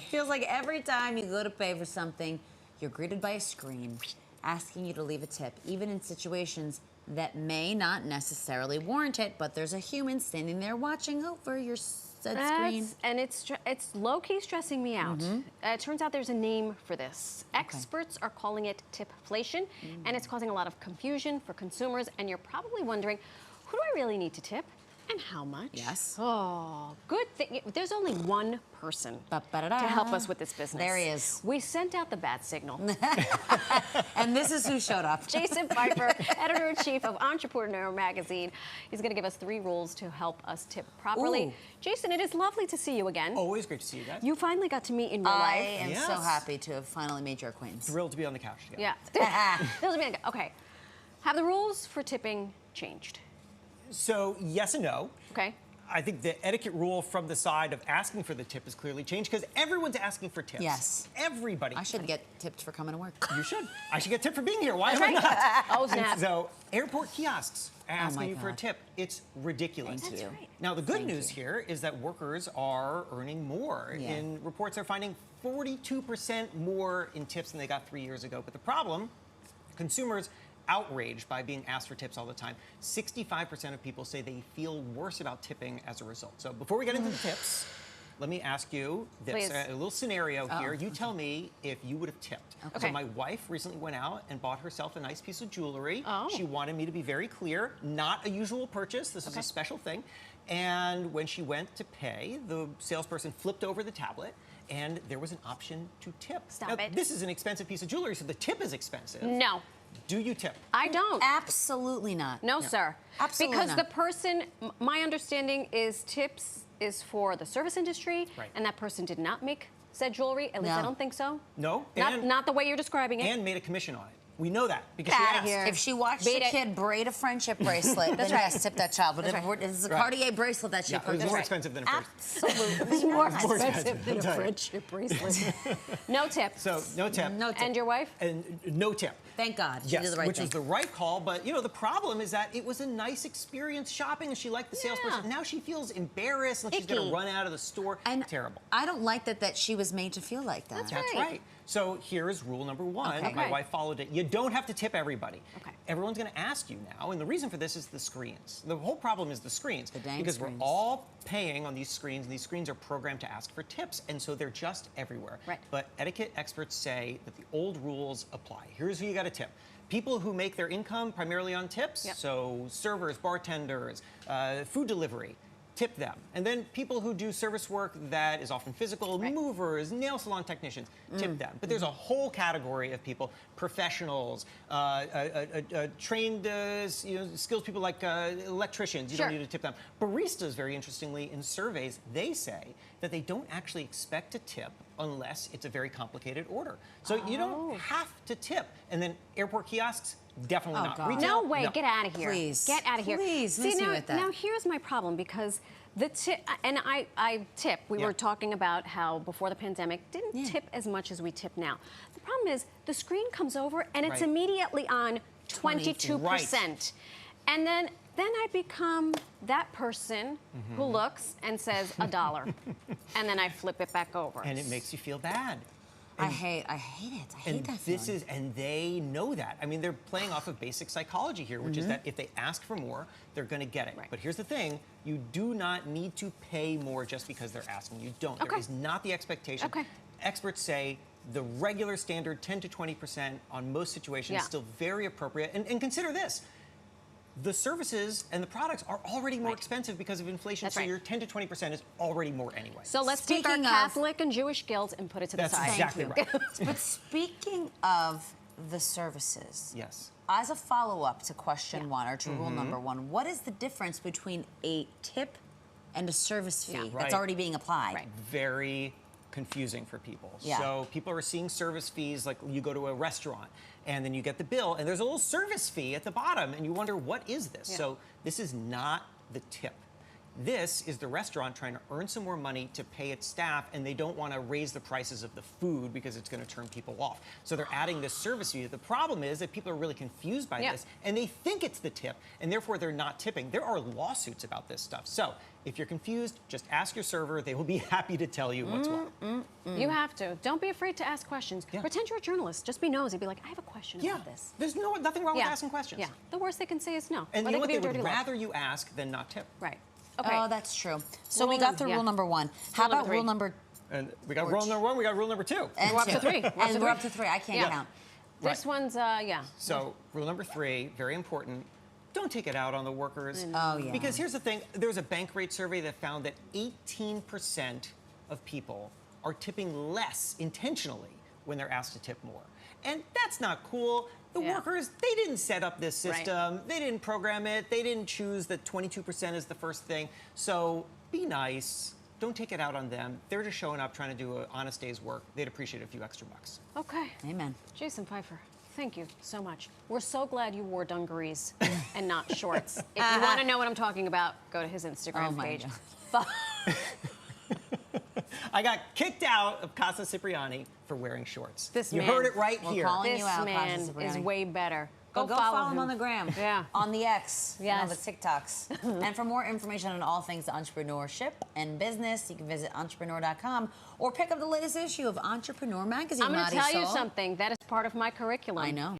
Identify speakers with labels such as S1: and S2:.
S1: Feels like every time you go to pay for something, you're greeted by a screen asking you to leave a tip, even in situations that may not necessarily warrant it, but there's a human standing there watching over your said screen.
S2: And it's low-key stressing me out. It turns out there's a name for this. Experts are calling it tipflation, and it's causing a lot of confusion for consumers, and you're probably wondering, who do I really need to tip? And how much?
S1: Yes.
S2: Oh, good thing. There's only one person to help us with this business.
S1: There he is.
S2: We sent out the bat signal.
S1: And this is who showed up.
S2: Jason Pfeiffer, editor-in-chief of Entrepreneur Magazine. He's going to give us 3 rules to help us tip properly.
S1: Ooh.
S2: Jason, it is lovely to see you again.
S3: Always great to see you guys.
S2: You finally got to meet in real life.
S1: I am so happy to have finally made your acquaintance.
S3: Thrilled to be on the couch together.
S2: Yeah. Okay. Have the rules for tipping changed?
S3: So, yes and no.
S2: Okay.
S3: I think the etiquette rule from the side of asking for the tip has clearly changed because everyone's asking for tips.
S1: Yes.
S3: Everybody.
S1: I should get tipped for coming to work.
S3: You should. I should get tipped for being here. Why am I not?
S2: Oh, snap.
S3: And so, airport kiosks asking you for a tip. It's ridiculous.
S1: Thank you.
S2: Right.
S3: Now, the good news here is that workers are earning more.
S1: Yeah.
S3: In reports, they're finding 42% more in tips than they got 3 years ago. But the problem, consumers outraged by being asked for tips all the time. 65% of people say they feel worse about tipping as a result. So before we get into the tips, let me ask you this, a little scenario here. You tell me if you would have tipped.
S2: Okay.
S3: So my wife recently went out and bought herself a nice piece of jewelry.
S2: Oh.
S3: She wanted me to be very clear, not a usual purchase. This is a special thing. And when she went to pay, the salesperson flipped over the tablet and there was an option to tip.
S2: Stop it.
S3: This is an expensive piece of jewelry, so the tip is expensive.
S2: No.
S3: Do you tip?
S2: I don't.
S1: Absolutely not.
S2: No, sir.
S1: Absolutely
S2: because
S1: not.
S2: the person, my understanding is tips is for the service industry, and that person did not make said jewelry. At least I don't think so.
S3: No.
S2: Not the way you're describing it.
S3: And made a commission on it. We know that because
S2: Get
S3: she
S2: outta
S3: asked.
S2: here.
S1: If she watched a kid braid a friendship bracelet, then yes, tip that child. But if it's a Cartier bracelet that she
S3: It was
S1: purchased,
S3: more expensive than a first.
S1: absolutely more
S2: expensive than a friendship bracelet. No tip.
S3: So no tip.
S1: No tip.
S2: And your wife?
S3: And no tip.
S1: Thank God. She
S3: Yes,
S1: did the right
S3: which
S1: thing.
S3: was the right call. But you know, the problem is that it was a nice experience shopping, and she liked the salesperson. Now she feels embarrassed, and she's going to run out of the store.
S1: And
S3: terrible.
S1: I don't like that she was made to feel like that.
S2: That's
S3: That's right. So here is rule number 1.
S1: Okay.
S3: My wife followed it. You don't have to tip everybody.
S2: Okay.
S3: Everyone's going to ask you now, and the reason for this is the screens. The whole problem is the screens.
S1: The dang
S3: because
S1: screens.
S3: we're all paying on these screens, and these screens are programmed to ask for tips, and so they're just everywhere.
S2: Right.
S3: But etiquette experts say that the old rules apply. Here's who you got to tip. People who make their income primarily on tips, so servers, bartenders, food delivery, tip them. And then people who do service work that is often physical, movers, nail salon technicians, tip them. But there's a whole category of people, professionals, trained skilled people like electricians, you don't need to tip them. Baristas, very interestingly, in surveys, they say that they don't actually expect to tip unless it's a very complicated order. So you don't have to tip. And then airport kiosks, definitely not.
S1: God.
S3: Retail,
S2: No way, get out of here.
S1: Please.
S2: Get out of here.
S1: Please,
S2: See,
S1: miss me with that.
S2: now here's my problem because the tip, and I tip, we were talking about how before the pandemic, didn't tip as much as we tip now. The problem is the screen comes over and it's immediately on 22%. And then I become that person who looks and says $1. And then I flip it back over.
S3: And it makes you feel bad.
S1: I hate it. I hate that feeling.
S3: And they know that. I mean, they're playing off of basic psychology here, which is that if they ask for more, they're going to get it. But here's the thing. You do not need to pay more just because they're asking. You don't. There is not the expectation. Experts say the regular standard 10 to 20% on most situations is still very appropriate. And consider this. The services and the products are already more expensive because of inflation, so your 10 to 20% is already more anyway.
S2: So let's take our Catholic and Jewish guilt and put it to the side.
S3: That's exactly right.
S1: But speaking of the services,
S3: Yes.
S1: as a follow-up to question 1 or to rule number 1, what is the difference between a tip and a service fee that's already being applied?
S3: Very confusing for people.
S1: Yeah.
S3: So people are seeing service fees like you go to a restaurant and then you get the bill and there's a little service fee at the bottom and you wonder, what is this? So this is not the tip. This is the restaurant trying to earn some more money to pay its staff, and they don't want to raise the prices of the food because it's going to turn people off. So they're adding this service fee. The problem is that people are really confused by this, and they think it's the tip, and therefore they're not tipping. There are lawsuits about this stuff. So if you're confused, just ask your server. They will be happy to tell you what's what.
S2: You have to. Don't be afraid to ask questions. Pretend you're a journalist. Just be nosy. Be like, I have a question about this.
S3: There's nothing wrong with asking questions.
S2: Yeah. The worst they can say is no.
S3: And
S2: or
S3: you know what?
S2: could
S3: They
S2: be a
S3: would
S2: dirty
S3: rather you ask than not tip.
S2: Right. Okay.
S1: Oh, that's true. So
S2: Rule
S1: we got through
S2: yeah.
S1: rule number 1. How
S2: Rule number
S1: about
S2: three.
S1: rule number
S3: And we got rule number 1, we got rule number 2.
S1: and
S2: We're up to
S1: 2?
S2: three.
S1: And we're up to 3. I can't count.
S2: This one's, yeah.
S3: So rule number 3, very important. Don't take it out on the workers.
S1: Oh, yeah.
S3: Because here's the thing. There was a bank rate survey that found that 18% of people are tipping less intentionally when they're asked to tip more. And that's not cool. The workers, they didn't set up this system. They didn't program it. They didn't choose that 22% is the first thing. So be nice. Don't take it out on them. They're just showing up trying to do an honest day's work. They'd appreciate a few extra bucks.
S2: Okay.
S1: Amen.
S2: Jason Pfeiffer, thank you so much. We're so glad you wore dungarees and not shorts. If you want to know what I'm talking about, go to his Instagram page.
S3: I got kicked out of Casa Cipriani for wearing shorts.
S2: This
S3: you
S2: man,
S3: heard it right
S1: we're
S3: here.
S1: calling
S2: This
S1: you out,
S2: man
S1: Casa
S2: is
S1: Cipriani.
S2: way better.
S1: Go follow him on the gram.
S2: Yeah.
S1: On the X.
S2: Yes.
S1: On the TikToks. And for more information on all things entrepreneurship and business, you can visit entrepreneur.com or pick up the latest issue of Entrepreneur Magazine.
S2: I'm going to tell you
S1: Marisol.
S2: something. That is part of my curriculum.
S1: I know.